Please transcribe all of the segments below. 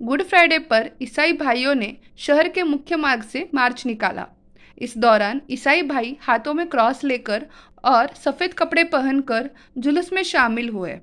Good Friday पर ईसाई भाइयों ने शहर के मुख्य मार्ग से मार्च निकाला। इस दौरान ईसाई भाई हाथों में क्रॉस लेकर और सफ़ेद कपड़े पहनकर जुलूस में शामिल हुए।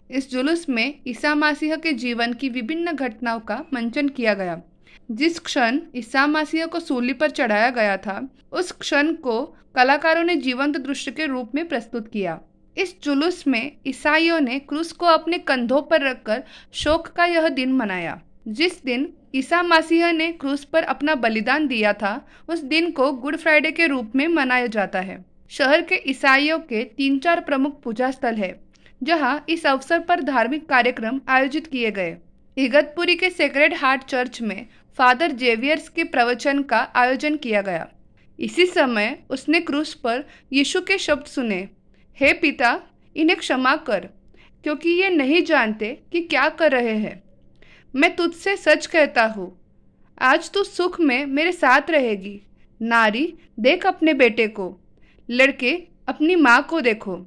इस जुलूस में ईसा मसीह के जीवन की विभिन्न घटनाओं का मंचन किया गया। जिस क्षण ईसा मसीह को सूली पर चढ़ाया गया था, उस क्षण को कलाकारों ने जीवंत दृश्य के रूप में प्रस्तुत किया। इस जुलूस में ईसाइयों ने क्रूस को अपने कंधों पर रखकर शोक का यह दिन मनाया। जिस दिन ईसा मसीह ने क्रूस पर अपना बलिदान दिया था, उस दिन को गुड फ्राइडे के रूप में मनाया जाता है। शहर के ईसाइयों के 3-4 प्रमुख पूजा स्थल है, जहां इस अवसर पर धार्मिक कार्यक्रम आयोजित किए गए। इगतपुरी के सेक्रेड हार्ट चर्च में फादर जेवियर्स के प्रवचन का आयोजन किया गया। इसी समय उसने क्रूस पर यीशु के शब्द सुने, हे पिता, इन्हें क्षमा कर, क्योंकि ये नहीं जानते कि क्या कर रहे हैं। मैं तुझसे सच कहता हूँ, आज तू सुख में मेरे साथ रहेगी। नारी, देख अपने बेटे को। लड़के, अपनी माँ को देखो।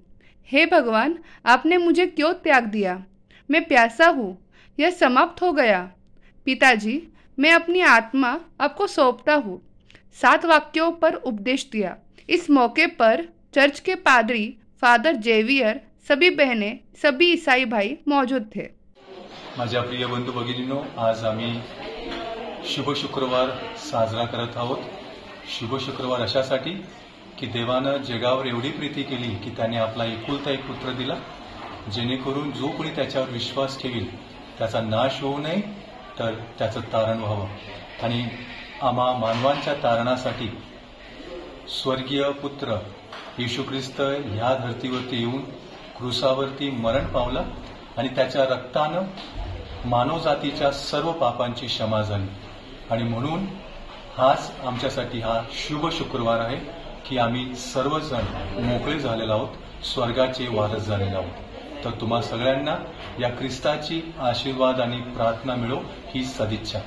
हे भगवान, आपने मुझे क्यों त्याग दिया? मैं प्यासा हूँ, यह समाप्त हो गया। पिताजी, मैं अपनी आत्मा आपको सौंपता हूँ। 7 वाक्यों पर उपदेश दिया। इस मौके पर चर्च के पादरी फादर जेवियर, सभी बहनें, सभी ईसाई भाई मौजूद थे। माझ्या प्रिय बंधू भगिनींनो, आज आम्ही शुभ शुक्रवार साजरा करत आहोत। शुभ शुक्रवार अशासाठी की देवानं जगावर एवढी प्रीती केली की त्याने आपला एकुलता एक पुत्र दिला, जेणेकरून जो कोणी त्याच्यावर विश्वास ठेवील त्याचा नाश होऊ नये, तर त्याचं तारण व्हावं। आणि आम्हा मानवांच्या तारणासाठी स्वर्गीय पुत्र येशू ख्रिस्त ह्या धर्तीवरती येऊन क्रूसावरती मरण पावला आणि त्याच्या रक्तानं मानवजातीच्या सर्व पापांची क्षमा झाली। आणि म्हणून हाच आमच्यासाठी हा शुभ शुक्रवार आहे की आम्ही सर्वजण मोकळे झालेलो आहोत, स्वर्गाचे वारस झालेलो आहोत। तर तुम्हा सगळ्यांना या ख्रिस्ताची आशीर्वाद आणि प्रार्थना मिळो ही सदिच्छा।